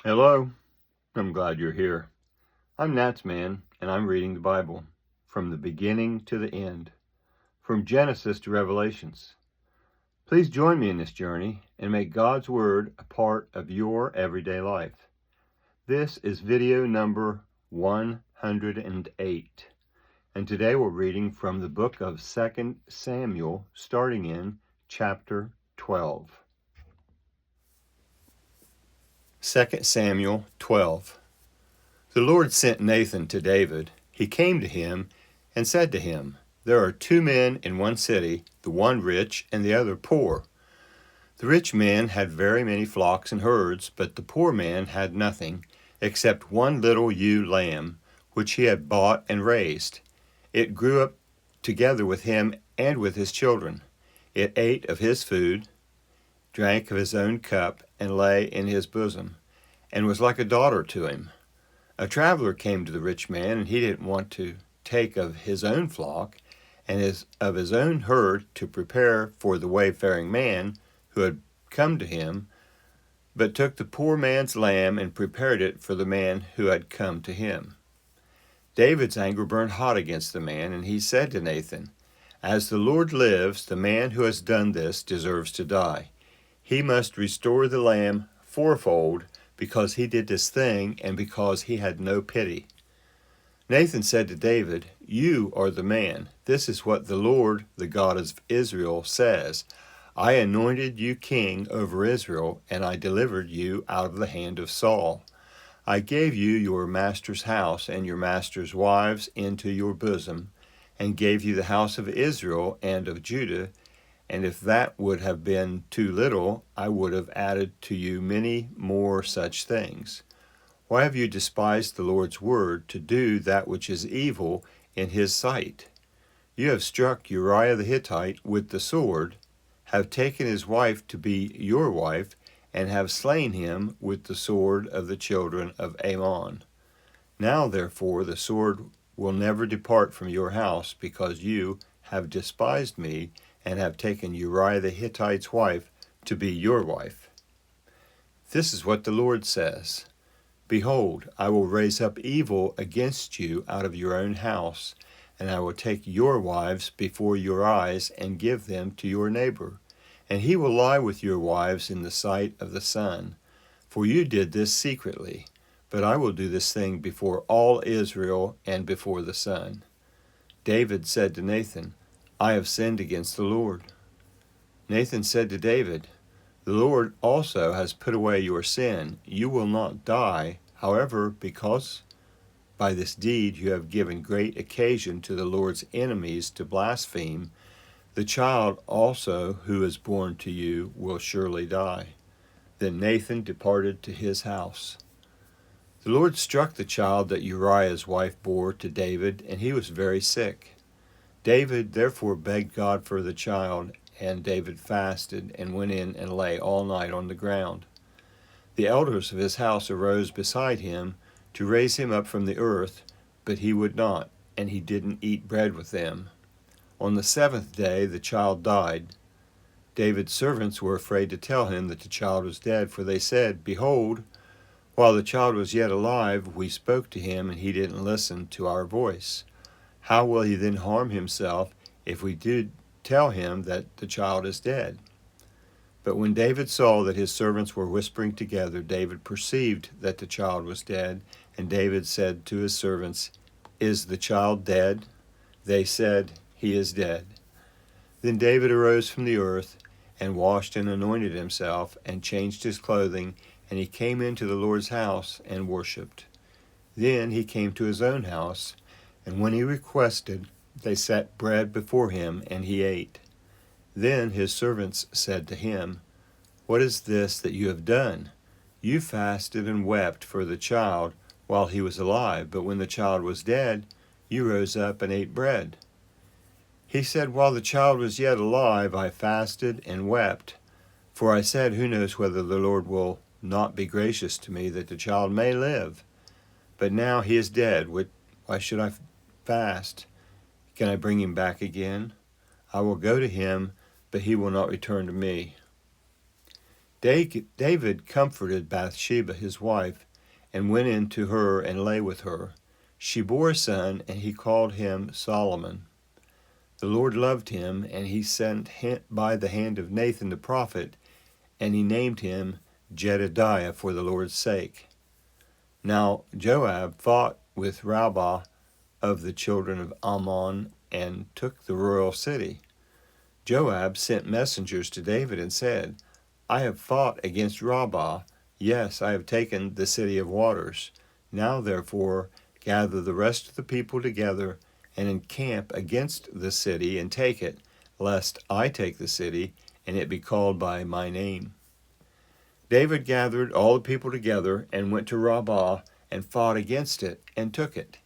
Hello, I'm glad you're here. I'm NatsMan, and I'm reading the Bible from the beginning to the end, from Genesis to Revelations. Please join me in this journey and make God's Word a part of your everyday life. This is video number 108, and today we're reading from the book of 2 Samuel, starting in chapter 12. 2 Samuel 12. The Lord sent Nathan to David. He came to him and said to him, "There are two men in one city, the one rich and the other poor. The rich man had very many flocks and herds, but the poor man had nothing except one little ewe lamb, which he had bought and raised. It grew up together with him and with his children. It ate of his food, drank of his own cup, and lay in his bosom, and was like a daughter to him. A traveler came to the rich man, and he didn't want to take of his own flock and of his own herd to prepare for the wayfaring man who had come to him, but took the poor man's lamb and prepared it for the man who had come to him." David's anger burned hot against the man, and he said to Nathan, "As the Lord lives, the man who has done this deserves to die. He must restore the lamb fourfold, because he did this thing and because he had no pity." Nathan said to David, "You are the man. This is what the Lord, the God of Israel, says. I anointed you king over Israel, and I delivered you out of the hand of Saul. I gave you your master's house and your master's wives into your bosom, and gave you the house of Israel and of Judah, and if that would have been too little, I would have added to you many more such things. Why have you despised the Lord's word to do that which is evil in his sight? You have struck Uriah the Hittite with the sword, have taken his wife to be your wife, and have slain him with the sword of the children of Ammon. Now, therefore, the sword will never depart from your house, because you have despised me, and have taken Uriah the Hittite's wife to be your wife. This is what the Lord says. Behold, I will raise up evil against you out of your own house, and I will take your wives before your eyes and give them to your neighbor, and he will lie with your wives in the sight of the sun. For you did this secretly, but I will do this thing before all Israel and before the sun." David said to Nathan, "I have sinned against the Lord." Nathan said to David, "The Lord also has put away your sin. You will not die. However, because by this deed you have given great occasion to the Lord's enemies to blaspheme, the child also who is born to you will surely die." Then Nathan departed to his house. The Lord struck the child that Uriah's wife bore to David, and he was very sick. David therefore begged God for the child, and David fasted and went in and lay all night on the ground. The elders of his house arose beside him to raise him up from the earth, but he would not, and he didn't eat bread with them. On the seventh day the child died. David's servants were afraid to tell him that the child was dead, for they said, "Behold, while the child was yet alive, we spoke to him, and he didn't listen to our voice. How will he then harm himself if we do tell him that the child is dead?" But when David saw that his servants were whispering together, David perceived that the child was dead, and David said to his servants, "Is the child dead?" They said, "He is dead." Then David arose from the earth, and washed and anointed himself, and changed his clothing, and he came into the Lord's house and worshipped. Then he came to his own house, and when he requested, they set bread before him, and he ate. Then his servants said to him, "What is this that you have done? You fasted and wept for the child while he was alive, but when the child was dead, you rose up and ate bread." He said, "While the child was yet alive, I fasted and wept, for I said, who knows whether the Lord will not be gracious to me that the child may live? But now he is dead. Why should I fast? Can I bring him back again? I will go to him, but he will not return to me." David comforted Bathsheba his wife, and went in to her and lay with her. She bore a son, and he called him Solomon. The Lord loved him, and he sent by the hand of Nathan the prophet, and he named him Jedediah for the Lord's sake. Now Joab fought with Rabbah of the children of Ammon, and took the royal city. Joab sent messengers to David and said, I have fought against Rabbah, yes, I have taken the city of waters. Now therefore gather the rest of the people together, and encamp against the city, and take it, lest I take the city, and it be called by my name. David gathered all the people together, and went to Rabbah, and fought against it, and took it.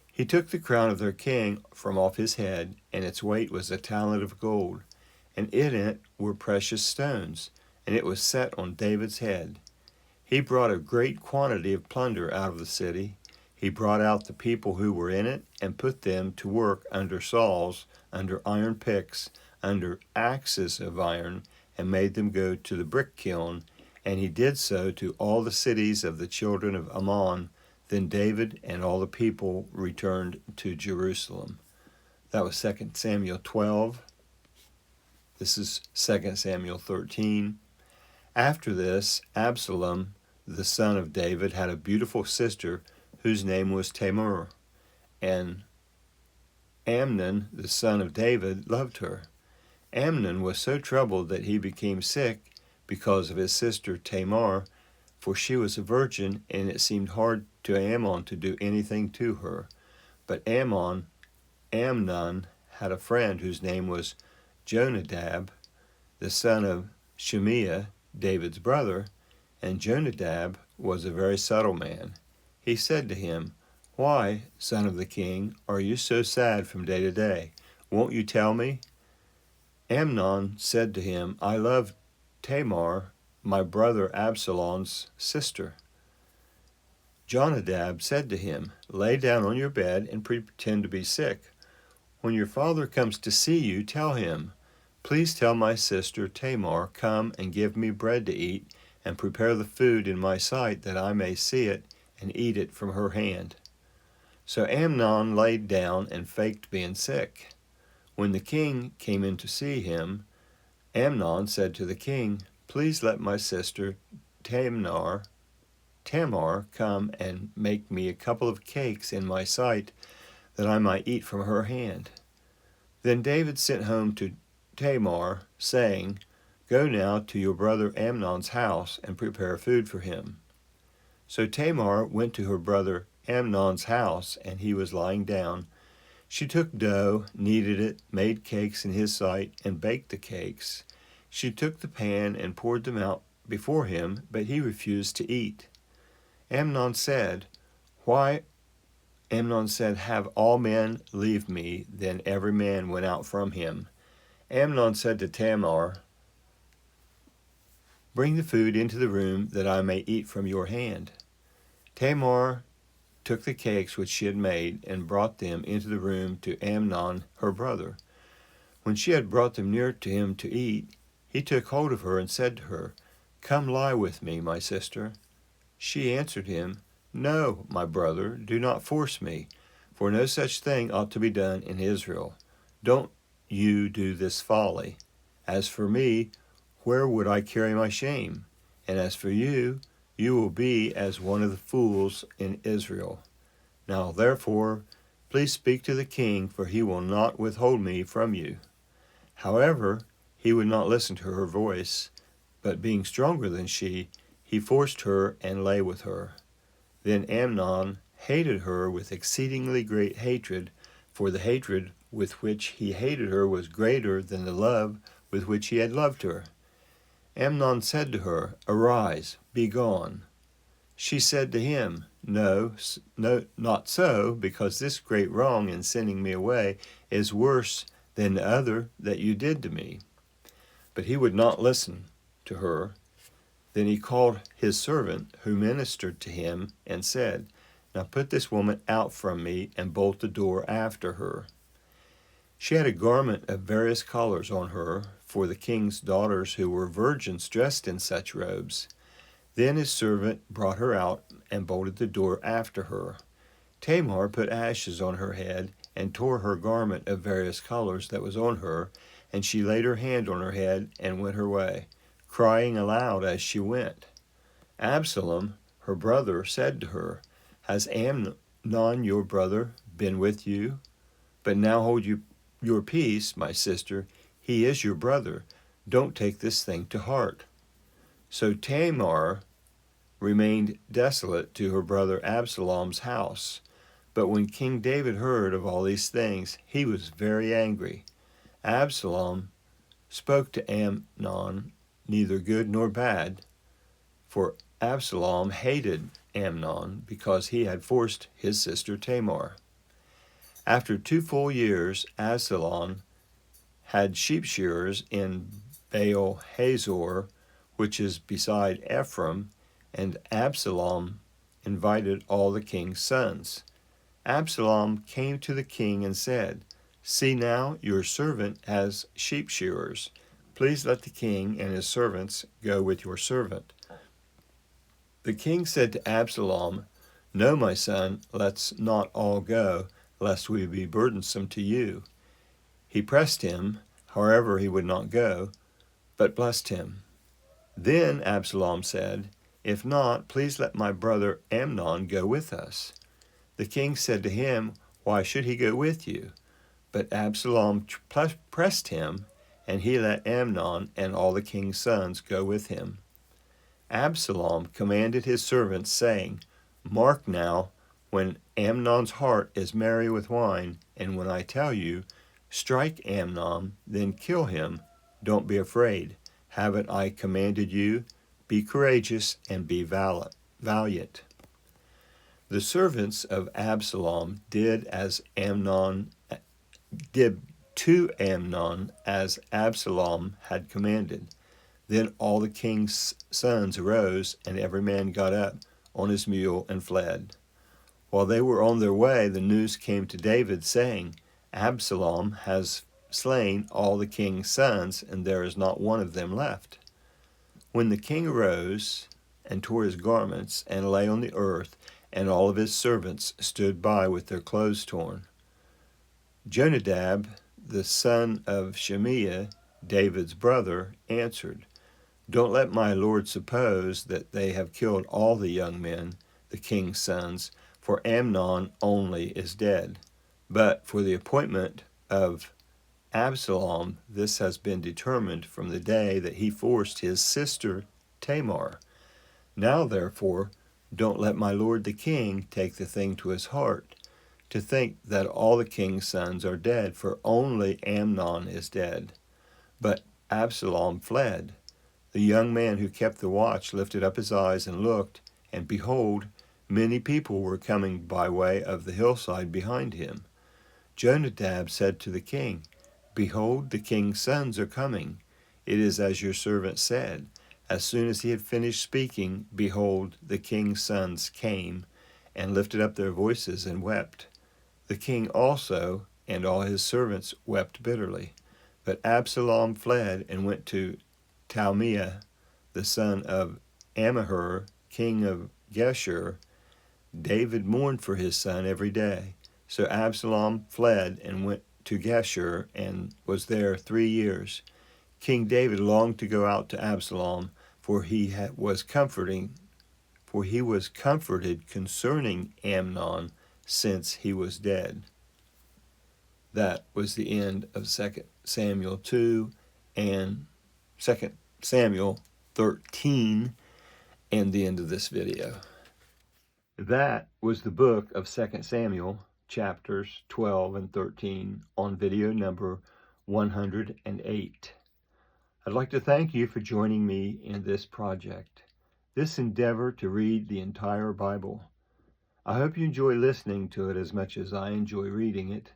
He took the crown of their king from off his head, and its weight was a talent of gold, and in it were precious stones, and it was set on David's head. He brought a great quantity of plunder out of the city. He brought out the people who were in it, and put them to work under saws, under iron picks, under axes of iron, and made them go to the brick kiln, and he did so to all the cities of the children of Ammon. Then David and all the people returned to Jerusalem. That was 2 Samuel 12. This is 2 Samuel 13. After this, Absalom, the son of David, had a beautiful sister whose name was Tamar, and Amnon, the son of David, loved her. Amnon was so troubled that he became sick because of his sister Tamar, for she was a virgin, and it seemed hard to Amnon to do anything to her. But Amnon had a friend whose name was Jonadab, the son of Shimea, David's brother, and Jonadab was a very subtle man. He said to him, Why, son of the king, are you so sad from day to day? Won't you tell me? Amnon said to him, I love Tamar, my brother Absalom's sister. Jonadab said to him, Lay down on your bed and pretend to be sick. When your father comes to see you, tell him, Please tell my sister Tamar, come and give me bread to eat, and prepare the food in my sight, that I may see it and eat it from her hand. So Amnon laid down and faked being sick. When the king came in to see him, Amnon said to the king, Please let my sister Tamar come and make me a couple of cakes in my sight, that I might eat from her hand. Then David sent home to Tamar, saying, Go now to your brother Amnon's house and prepare food for him. So Tamar went to her brother Amnon's house, and he was lying down. She took dough, kneaded it, made cakes in his sight, and baked the cakes. She took the pan and poured them out before him, but he refused to eat. Amnon said, Have all men leave me? Then every man went out from him. Amnon said to Tamar, Bring the food into the room, that I may eat from your hand. Tamar took the cakes which she had made, and brought them into the room to Amnon her brother. When she had brought them near to him to eat, he took hold of her and said to her, Come lie with me, my sister. She answered him, No, my brother, do not force me, for no such thing ought to be done in Israel. Don't you do this folly. As for me, where would I carry my shame? And as for you, you will be as one of the fools in Israel. Now therefore, please speak to the king, for he will not withhold me from you. However, he would not listen to her voice, but being stronger than she, he forced her and lay with her. Then Amnon hated her with exceedingly great hatred, for the hatred with which he hated her was greater than the love with which he had loved her. Amnon said to her, Arise, be gone. She said to him, No, not so, because this great wrong in sending me away is worse than the other that you did to me. But he would not listen to her. Then he called his servant, who ministered to him, and said, Now put this woman out from me, and bolt the door after her. She had a garment of various colors on her, for the king's daughters who were virgins dressed in such robes. Then his servant brought her out and bolted the door after her. Tamar put ashes on her head and tore her garment of various colors that was on her, and she laid her hand on her head and went her way, crying aloud as she went. Absalom, her brother, said to her, "Has Amnon your brother been with you? But now hold your peace, my sister. He is your brother. Don't take this thing to heart." So Tamar remained desolate to her brother Absalom's house. But when King David heard of all these things, he was very angry. Absalom spoke to Amnon neither good nor bad, for Absalom hated Amnon because he had forced his sister Tamar. After 2 full years, Absalom had sheep shearers in Baal Hazor, which is beside Ephraim, and Absalom invited all the king's sons. Absalom came to the king and said, "See now, your servant has sheep shearers. Please let the king and his servants go with your servant." The king said to Absalom, "No, my son, let's not all go, lest we be burdensome to you." He pressed him, however he would not go, but blessed him. Then Absalom said, "If not, please let my brother Amnon go with us." The king said to him, "Why should he go with you?" But Absalom pressed him, and he let Amnon and all the king's sons go with him. Absalom commanded his servants, saying, "Mark now, when Amnon's heart is merry with wine, and when I tell you, strike Amnon, then kill him. Don't be afraid. Haven't I commanded you? Be courageous and be valiant." The servants of Absalom did to Amnon as Absalom had commanded. Then all the king's sons arose, and every man got up on his mule and fled. While they were on their way, the news came to David, saying, "Absalom has slain all the king's sons, and there is not one of them left." When the king arose and tore his garments and lay on the earth, and all of his servants stood by with their clothes torn, Jonadab, the son of Shimea, David's brother, answered, "Don't let my lord suppose that they have killed all the young men, the king's sons, for Amnon only is dead. But for the appointment of Absalom, this has been determined from the day that he forced his sister Tamar. Now, therefore, don't let my lord the king take the thing to his heart, to think that all the king's sons are dead, for only Amnon is dead." But Absalom fled. The young man who kept the watch lifted up his eyes and looked, and behold, many people were coming by way of the hillside behind him. Jonadab said to the king, "Behold, the king's sons are coming. It is as your servant said." As soon as he had finished speaking, behold, the king's sons came and lifted up their voices and wept. The king also and all his servants wept bitterly. But Absalom fled and went to Talmai, the son of Ammihur, king of Geshur. David mourned for his son every day. So Absalom fled and went to Geshur and was there 3 years. King David longed to go out to Absalom, for he was comforted concerning Amnon, since he was dead. That was the end of 2 Samuel 2 and 2 Samuel 13, and the end of this video. That was the book of 2 Samuel, chapters 12 and 13, on video number 108. I'd like to thank you for joining me in this project, this endeavor to read the entire Bible. I hope you enjoy listening to it as much as I enjoy reading it.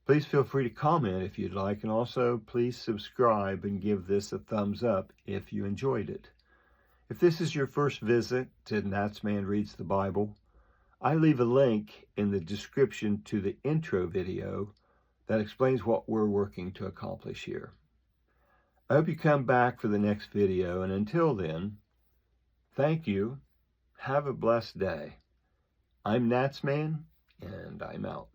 Please feel free to comment if you'd like, and also please subscribe and give this a thumbs up if you enjoyed it. If this is your first visit to NatsMan Reads the Bible, I leave a link in the description to the intro video that explains what we're working to accomplish here. I hope you come back for the next video, and until then, thank you. Have a blessed day. I'm NatsMan, and I'm out.